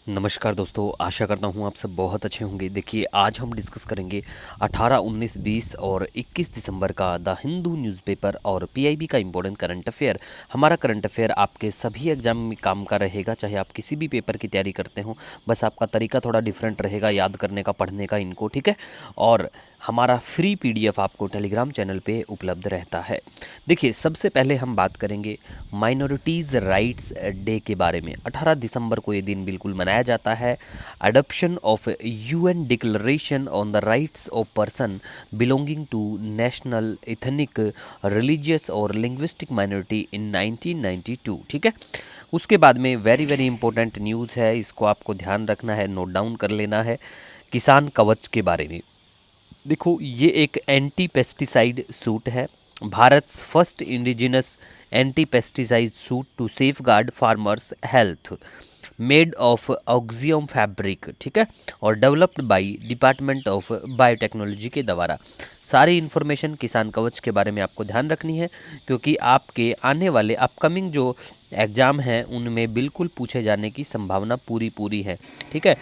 नमस्कार दोस्तों, आशा करता हूँ आप सब बहुत अच्छे होंगे। देखिए, आज हम डिस्कस करेंगे 18, 19, 20 और 21 दिसंबर का द हिंदू न्यूज़पेपर और पीआईबी का इम्पोर्टेंट करंट अफेयर। हमारा करंट अफेयर आपके सभी एग्जाम में काम का रहेगा, चाहे आप किसी भी पेपर की तैयारी करते हो। बस आपका तरीका थोड़ा डिफरेंट रहेगा याद करने का, पढ़ने का इनको, ठीक है। और हमारा फ्री पीडीएफ आपको टेलीग्राम चैनल पे उपलब्ध रहता है। देखिए, सबसे पहले हम बात करेंगे माइनॉरिटीज़ राइट्स डे के बारे में। 18 दिसंबर को ये दिन बिल्कुल मनाया जाता है। Adoption of UN declaration on the rights of person belonging to national ethnic religious और लिंग्विस्टिक माइनॉरिटी इन 1992, ठीक है। उसके बाद में वेरी वेरी इंपॉर्टेंट न्यूज़ है, इसको आपको ध्यान रखना है, नोट डाउन कर लेना है। किसान कवच के बारे में देखो, ये एक एंटी पेस्टिसाइड सूट है। Bharat first indigenous anti pesticide suit to safeguard farmers health, made of ऑक्सियम फैब्रिक, ठीक है, और developed by department of biotechnology के द्वारा। सारी इन्फॉर्मेशन किसान कवच के बारे में आपको ध्यान रखनी है, क्योंकि आपके आने वाले अपकमिंग जो एग्ज़ाम हैं उनमें बिल्कुल पूछे जाने की संभावना पूरी पूरी है, ठीक है।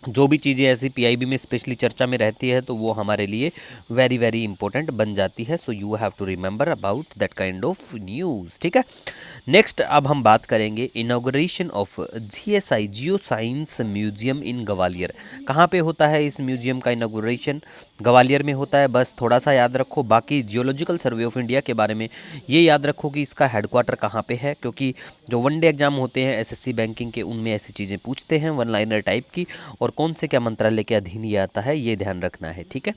जो भी चीज़ें ऐसी पीआईबी में स्पेशली चर्चा में रहती है तो वो हमारे लिए वेरी वेरी इंपॉर्टेंट बन जाती है। So you have to remember about that kind of news, ठीक है। नेक्स्ट अब हम बात करेंगे inauguration of GSI geo science museum in Gwalior. कहाँ पे होता है इस म्यूजियम का इनॉग्रेशन? ग्वालियर में होता है। बस थोड़ा सा याद रखो। बाकी जियोलॉजिकल सर्वे ऑफ इंडिया के बारे में ये याद रखो कि इसका हेडक्वार्टर कहाँ पे है, क्योंकि जो वनडे एग्जाम होते हैं एसएससी बैंकिंग के उनमें ऐसी चीज़ें पूछते हैं वन लाइनर टाइप की, और कौन से क्या मंत्रालय के अधीन ये आता है ये ध्यान रखना है, ठीक है।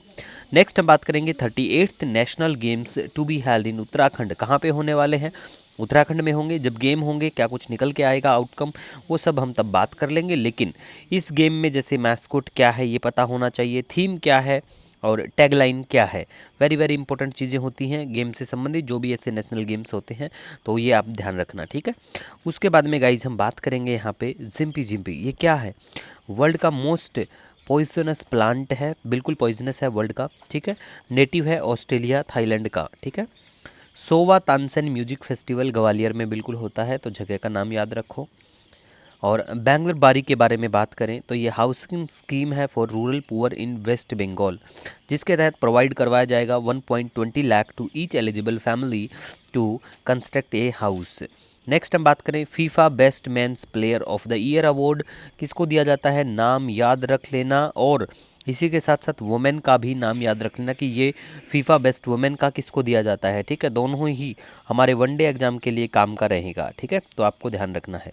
नेक्स्ट हम बात करेंगे 38th national games to be held in Uttarakhand. कहाँ पे होने वाले हैं? उत्तराखंड में होंगे। जब गेम होंगे क्या कुछ निकल के आएगा आउटकम, वो सब हम तब बात कर लेंगे। लेकिन इस गेम में जैसे मैस्कोट क्या है ये पता होना चाहिए, थीम क्या है और टैगलाइन क्या है। वेरी वेरी इंपॉर्टेंट चीज़ें होती हैं गेम से संबंधित, जो भी ऐसे नेशनल गेम्स होते हैं, तो ये आप ध्यान रखना, ठीक है। उसके बाद में गाइज हम बात करेंगे यहाँ पे जिम्पी। जिम्पी ये क्या है? वर्ल्ड का मोस्ट पॉइजनस प्लांट है, बिल्कुल पॉइजनस है वर्ल्ड का, ठीक है। नेटिव है ऑस्ट्रेलिया थाईलैंड का, ठीक है। सोवा तानसेन म्यूजिक फेस्टिवल ग्वालियर में बिल्कुल होता है, तो जगह का नाम याद रखो। और बैंगलोर बारी के बारे में बात करें तो ये हाउसिंग स्कीम है for rural poor in West Bengal, जिसके तहत प्रोवाइड करवाया जाएगा 1.20 lakh to each eligible family to construct a house. Next हम बात करें FIFA best men's player of the year award किसको दिया जाता है? नाम याद रख लेना, और इसी के साथ साथ वुमेन का भी नाम याद रख लेना कि ये फीफा बेस्ट वुमेन का किसको दिया जाता है, ठीक है। दोनों ही हमारे वनडे एग्जाम के लिए काम का रहेगा, ठीक है, तो आपको ध्यान रखना है।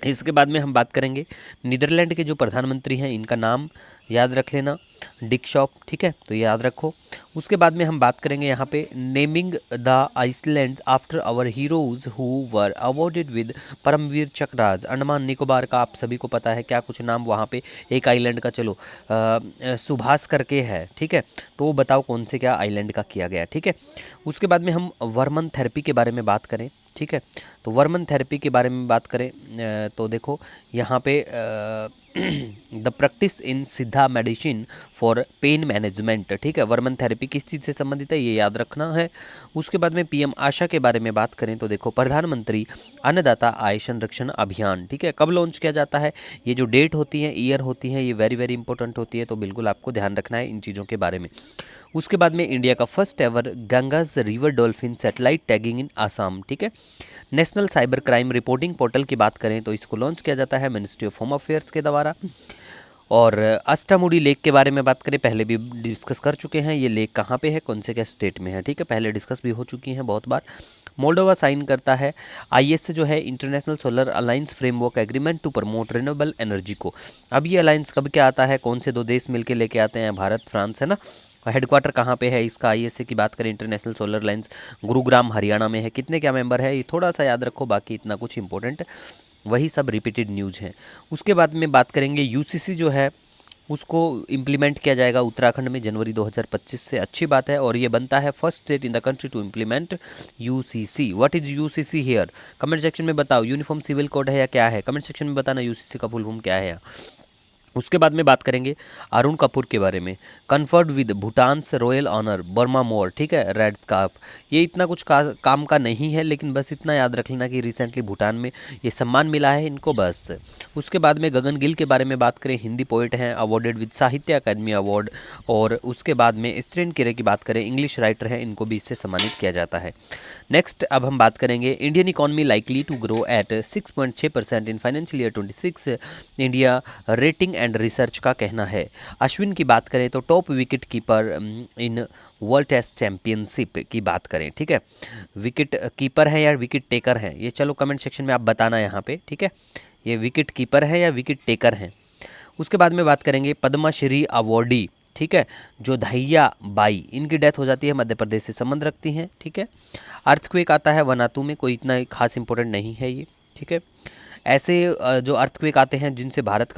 इसके बाद में हम बात करेंगे नीदरलैंड के जो प्रधानमंत्री हैं इनका नाम याद रख लेना, डिक शॉप, ठीक है, तो ये याद रखो। उसके बाद में हम बात करेंगे यहाँ पे naming the island after our heroes who were awarded with Param Vir चक्रराज। अंडमान निकोबार का आप सभी को पता है क्या कुछ नाम वहाँ पे एक आइलैंड का, चलो सुभाष करके है, ठीक है, तो बताओ कौन से क्या आइलैंड का किया गया, ठीक है। उसके बाद में हम वर्मन थेरेपी के बारे में बात करें, ठीक है, तो वर्मन थेरेपी के बारे में बात करें तो देखो यहाँ पे द प्रैक्टिस इन सिद्धा मेडिसिन फॉर पेन मैनेजमेंट, ठीक है। वर्मन थेरेपी किस चीज़ से संबंधित है ये याद रखना है। उसके बाद में पीएम आशा के बारे में बात करें तो देखो प्रधानमंत्री अन्नदाता आय संरक्षण अभियान, ठीक है, कब लॉन्च किया जाता है, ये जो डेट होती है ईयर होती है ये वेरी वेरी इंपॉर्टेंट होती है, तो बिल्कुल आपको ध्यान रखना है इन चीज़ों के बारे में। उसके बाद में इंडिया का first ever Ganga's river dolphin satellite tagging in Assam, ठीक है। National cyber crime reporting portal की बात करें तो इसको लॉन्च किया जाता है मिनिस्ट्री ऑफ होम अफेयर्स के द्वारा। और अष्टामुडी लेक के बारे में बात करें, पहले भी डिस्कस कर चुके हैं, ये लेक कहाँ पे है, कौन से क्या स्टेट में है, ठीक है, पहले डिस्कस भी हो चुकी हैं बहुत बार। मोल्डोवा साइन करता है आईएस जो है international solar alliance framework agreement to promote renewable energy को। अब ये अलायंस कब क्या आता है, कौन से दो देश मिलकर लेके आते हैं? भारत फ्रांस, है ना। हेडक्वार्टर कहाँ पे है इसका? आईएसए की बात करें international solar lines Gurugram Haryana में है। कितने क्या मेंबर है ये थोड़ा सा याद रखो, बाकी इतना कुछ इंपॉर्टेंट वही सब रिपीटेड न्यूज़ हैं। उसके बाद में बात करेंगे यूसीसी जो है उसको इम्प्लीमेंट किया जाएगा उत्तराखंड में जनवरी 2025 से, अच्छी बात है, और ये बनता है first state in the country to implement UCC. What is UCC here? Comment section में बताओ। यूनिफॉर्म सिविल कोड है या क्या है? कमेंट सेक्शन में बताना यूसीसी का फुल फॉर्म क्या है। उसके बाद में बात करेंगे अरुण कपूर के बारे में। Conferred with Bhutan's royal honour बर्मा मोर, ठीक है, रेड स्कार्फ। ये इतना कुछ काम का नहीं है, लेकिन बस इतना याद रख लेना कि रिसेंटली भूटान में ये सम्मान मिला है इनको, बस। उसके बाद में गगन गिल के बारे में बात करें, हिंदी पोइट हैं, अवॉर्डेड विद साहित्य अकादमी अवार्ड। और उसके बाद में स्त्रीन किरे की बात करें, इंग्लिश राइटर हैं, इनको भी इससे सम्मानित किया जाता है। नेक्स्ट अब हम बात करेंगे Indian economy likely to grow at 6.6% in financial year 26, India rating and research का कहना है। अश्विन की बात करें तो top wicket keeper in world test championship की बात करें, ठीक है। विकेट कीपर है या विकेट टेकर है, ये चलो कमेंट सेक्शन में आप बताना यहाँ पे, ठीक है। ये विकेट कीपर है या विकेट टेकर है। उसके बाद में बात करेंगे पद्मश्री अवॉर्डी, ठीक है, जो धैया बाई, इनकी डेथ हो जाती है, मध्य प्रदेश से संबंध रखती हैं, ठीक है। अर्थक्वेक आता है वनातू में, कोई इतना खास इंपॉर्टेंट नहीं है ये, ठीक है। ऐसे जो अर्थक्वेक आते हैं जिनसे भारत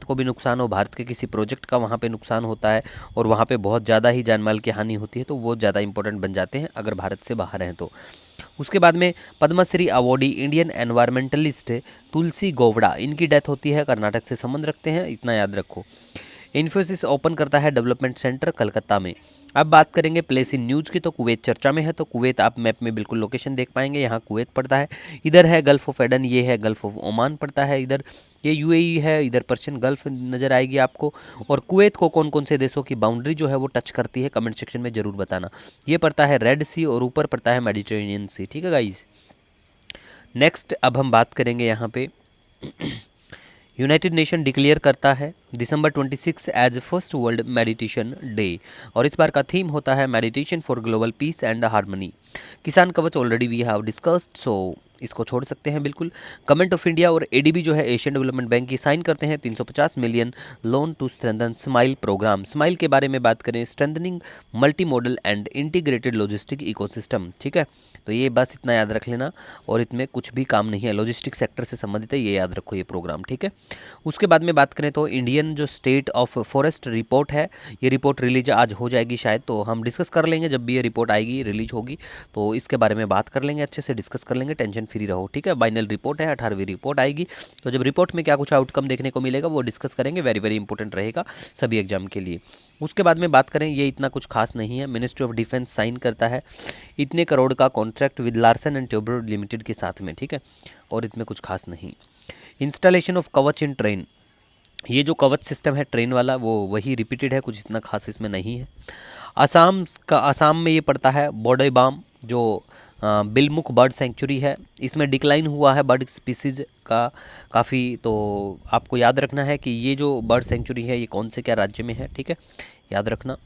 को भी नुकसान हो, भारत के किसी प्रोजेक्ट का वहाँ पे नुकसान होता है और वहाँ पे बहुत ज़्यादा ही जान माल की हानि होती है, तो वो ज़्यादा इंपॉर्टेंट बन जाते हैं अगर भारत से बाहर हैं तो। उसके बाद में पद्मश्री अवॉर्डी इंडियन एनवायरमेंटलिस्ट तुलसी गोवड़ा, इनकी डेथ होती है, कर्नाटक से संबंध रखते हैं, इतना याद रखो। इन्फोसिस ओपन करता है डेवलपमेंट सेंटर कलकत्ता में। अब बात करेंगे प्लेस इन न्यूज़ की, तो कुवैत चर्चा में है, तो कुवैत आप मैप में बिल्कुल लोकेशन देख पाएंगे, यहाँ कुवैत पड़ता है। इधर है गल्फ ऑफ एडन, ये है गल्फ ऑफ ओमान पड़ता है, इधर ये यूएई है, इधर पर्शियन गल्फ नज़र आएगी आपको। और कुवैत को कौन कौन से देशों की बाउंड्री जो है वो टच करती है, कमेंट सेक्शन में ज़रूर बताना। ये पड़ता है रेड सी और ऊपर पड़ता है मेडिटेरेनियन सी, ठीक है गाइज। नेक्स्ट अब हम बात करेंगे यहाँ पे यूनाइटेड नेशन डिक्लेयर करता है December 26 as first world meditation day, और इस बार का थीम होता है meditation for global peace and harmony. Kisan Kavach already we have discussed, so इसको छोड़ सकते हैं बिल्कुल। गवर्नमेंट ऑफ इंडिया और एडीबी जो है एशियन डेवलपमेंट बैंक की साइन करते हैं 350 million loan to strengthen smile programme. Smile के बारे में बात करें, strengthening multi modal and integrated logistic ecosystem, ठीक है। तो ये बस इतना याद रख लेना, और इसमें कुछ भी काम नहीं है, लॉजिस्टिक सेक्टर से संबंधित है, ये याद रखो ये प्रोग्राम, ठीक है। उसके बाद में बात करें तो इंडियन जो स्टेट ऑफ फॉरेस्ट रिपोर्ट है, ये रिपोर्ट रिलीज आज हो जाएगी शायद, तो हम डिस्कस कर लेंगे जब भी ये रिपोर्ट आएगी, रिलीज होगी तो इसके बारे में बात कर लेंगे, अच्छे से डिस्कस कर लेंगे, टेंशन फ्री रहो, ठीक है। फाइनल रिपोर्ट है, 18वीं रिपोर्ट आएगी, तो जब रिपोर्ट में क्या कुछ आउटकम देखने को मिलेगा वो डिस्कस करेंगे, वेरी वेरी इंपॉर्टेंट रहेगा सभी एग्जाम के लिए। उसके बाद में बात करें, ये इतना कुछ खास नहीं है, मिनिस्ट्री ऑफ डिफेंस साइन करता है इतने करोड़ का contract with Larsen and Toubro limited के साथ में, ठीक है, और इसमें कुछ खास नहीं। इंस्टॉलेशन ऑफ कवच इन ट्रेन, ये जो कवच सिस्टम है ट्रेन वाला वो वही रिपीटेड है, कुछ इतना खास इसमें नहीं है। आसाम में ये पड़ता है बॉडोबाम, जो बिलमुख बर्ड सेंचुरी है, इसमें डिक्लाइन हुआ है बर्ड स्पीसीज का काफ़ी, तो आपको याद रखना है कि ये जो बर्ड सेंचुरी है ये कौन से क्या राज्य में है, ठीक है, याद रखना।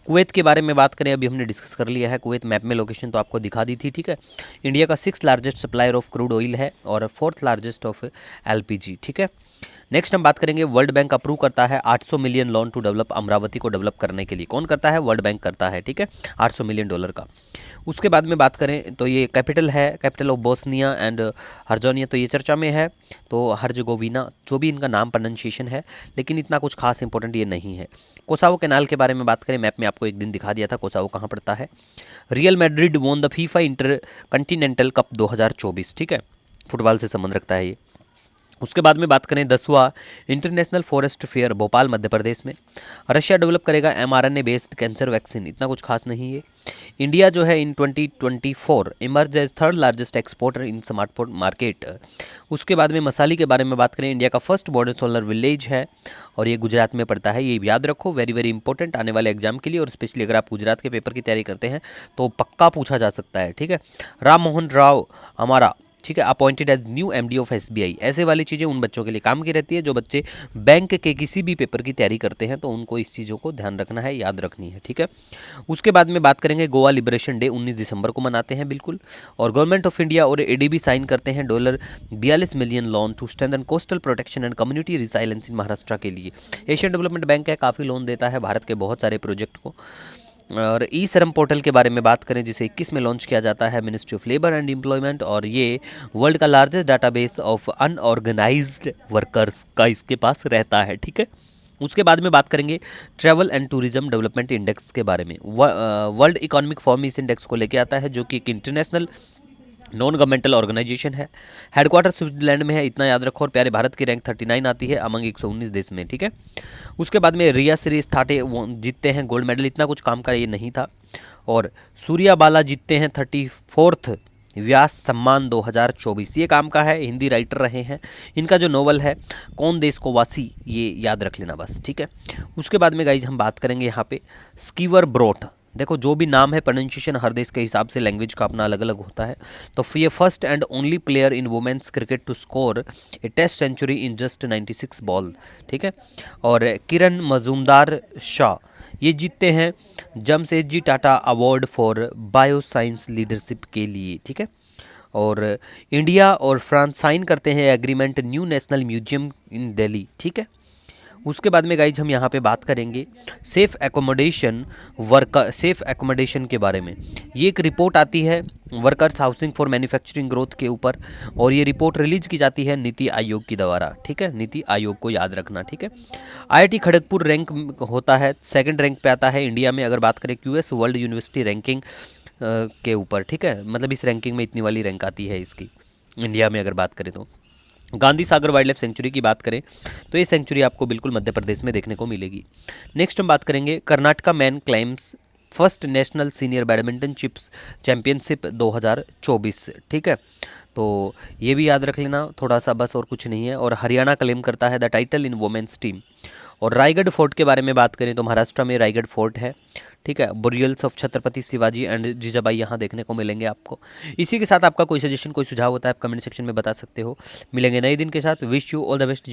कुवैत के बारे में बात करें, अभी हमने डिस्कस कर लिया है, कुवैत मैप में लोकेशन तो आपको दिखा दी थी, ठीक है। इंडिया का 6th largest supplier of crude oil है और 4th लार्जेस्ट ऑफ एलपीजी, ठीक है। नेक्स्ट हम बात करेंगे, वर्ल्ड बैंक अप्रूव करता है 800 million loan to develop Amaravati को डेवलप करने के लिए। कौन करता है? वर्ल्ड बैंक करता है, ठीक है, 800 मिलियन डॉलर का। उसके बाद में बात करें तो ये कैपिटल है, कैपिटल ऑफ बोस्निया एंड हर्जोनिया, तो ये चर्चा में है, तो हर्जगोविना जो भी इनका नाम प्रोनाउंसिएशन है, लेकिन इतना कुछ खास इंपॉर्टेंट ये नहीं है। कोसावो कैनाल के बारे में बात करें, मैप में आपको एक दिन दिखा दिया था कोसावो कहाँ पड़ता है। Real Madrid won the FIFA inter Continental cup 2024, ठीक है, फुटबॉल से संबंध रखता है ये। उसके बाद में बात करें 10वां international forest fair Bhopal Madhya Pradesh में। रशिया डेवलप करेगा mRNA बेस्ड कैंसर वैक्सीन, इतना कुछ खास नहीं है। इंडिया जो है in 2024 emerge as 3rd largest exporter in smartphone market. उसके बाद में मसाली के बारे में बात करें, इंडिया का फर्स्ट बॉर्डर सोलर विलेज है और ये गुजरात में पड़ता है, ये याद रखो, वेरी वेरी इंपॉर्टेंट आने वाले एग्जाम के लिए, और स्पेशली अगर आप गुजरात के पेपर की तैयारी करते हैं तो पक्का पूछा जा सकता है, ठीक है। राम मोहन राव हमारा, ठीक है, appointed as new MD of SBI. ऐसे वाली चीज़ें उन बच्चों के लिए काम की रहती है जो बच्चे बैंक के किसी भी पेपर की तैयारी करते हैं, तो उनको इस चीज़ों को ध्यान रखना है, याद रखनी है, ठीक है। उसके बाद में बात करेंगे, गोवा लिबरेशन डे 19 दिसंबर को मनाते हैं बिल्कुल, और गवर्नमेंट ऑफ इंडिया और एडीबी साइन करते हैं $42 million loan to strengthen coastal protection and community resilience in Maharashtra के लिए। एशियन डेवलपमेंट बैंक है, काफ़ी लोन देता है भारत के बहुत सारे प्रोजेक्ट को। और ई श्रम पोर्टल के बारे में बात करें, जिसे 21 में लॉन्च किया जाता है ministry of labour and employment, और ये वर्ल्ड का largest database of unorganised workers का इसके पास रहता है, ठीक है। उसके बाद में बात करेंगे travel and tourism development index के बारे में। वर्ल्ड इकोनॉमिक फोरम इस इंडेक्स को लेके आता है, जो कि एक इंटरनेशनल नॉन गवर्नमेंटल ऑर्गेनाइजेशन है। हेडक्वार्टर स्विट्जरलैंड में है, इतना याद रखो। और प्यारे भारत की रैंक 39 आती है अमंग 119 देश में, ठीक है। उसके बाद में रिया सीरीज थाटे वो जीतते हैं गोल्ड मेडल, इतना कुछ काम का ये नहीं था। और सूर्या बाला जीतते हैं 34th व्यास सम्मान 2024, ये काम का है, हिंदी राइटर रहे हैं। इनका जो नोवेल है कौन देश को वासी, ये याद रख लेना बस, ठीक है। उसके बाद में गाइज हम बात करेंगे यहाँ पे स्कीवर ब्रोट। देखो जो भी नाम है प्रोनाउंसिएशन हर देश के हिसाब से लैंग्वेज का अपना अलग अलग होता है। तो ये first and only player in women's cricket to score a test century in just 96 ball, ठीक है। और किरण मजूमदार शाह ये जीतते हैं Jamshedji Tata award for bio science leadership के लिए, ठीक है। और इंडिया और फ्रांस साइन करते हैं agreement new national museum in Delhi, ठीक है। उसके बाद में गाइज हम यहाँ पे बात करेंगे सेफ एकोमोडेशन के बारे में। ये एक रिपोर्ट आती है workers housing for manufacturing growth के ऊपर, और ये रिपोर्ट रिलीज की जाती है नीति आयोग के द्वारा, ठीक है। नीति आयोग को याद रखना, ठीक है। आईआईटी खड़गपुर रैंक होता है, सेकंड रैंक पे आता है इंडिया में अगर बात करें क्यूएस वर्ल्ड यूनिवर्सिटी रैंकिंग के ऊपर, ठीक है। मतलब इस रैंकिंग में इतनी वाली रैंक आती है इसकी इंडिया में अगर बात करें तो। Gandhi Sagar wild life sanctuary की बात करें तो ये सेंचुरी आपको बिल्कुल मध्य प्रदेश में देखने को मिलेगी। नेक्स्ट हम बात करेंगे Karnataka man climbs first national senior badminton chips championship 2024, ठीक है। तो ये भी याद रख लेना थोड़ा सा बस, और कुछ नहीं है। और हरियाणा क्लेम करता है the title in women's team. और रायगढ़ फोर्ट के बारे में बात करें तो महाराष्ट्र में रायगढ़ फोर्ट है, ठीक है। बुरियल्स ऑफ छत्रपति शिवाजी एंड जीजाबाई यहाँ देखने को मिलेंगे आपको। इसी के साथ आपका कोई सजेशन कोई सुझाव होता है आप कमेंट सेक्शन में बता सकते हो। मिलेंगे नए दिन के साथ, wish you all the best.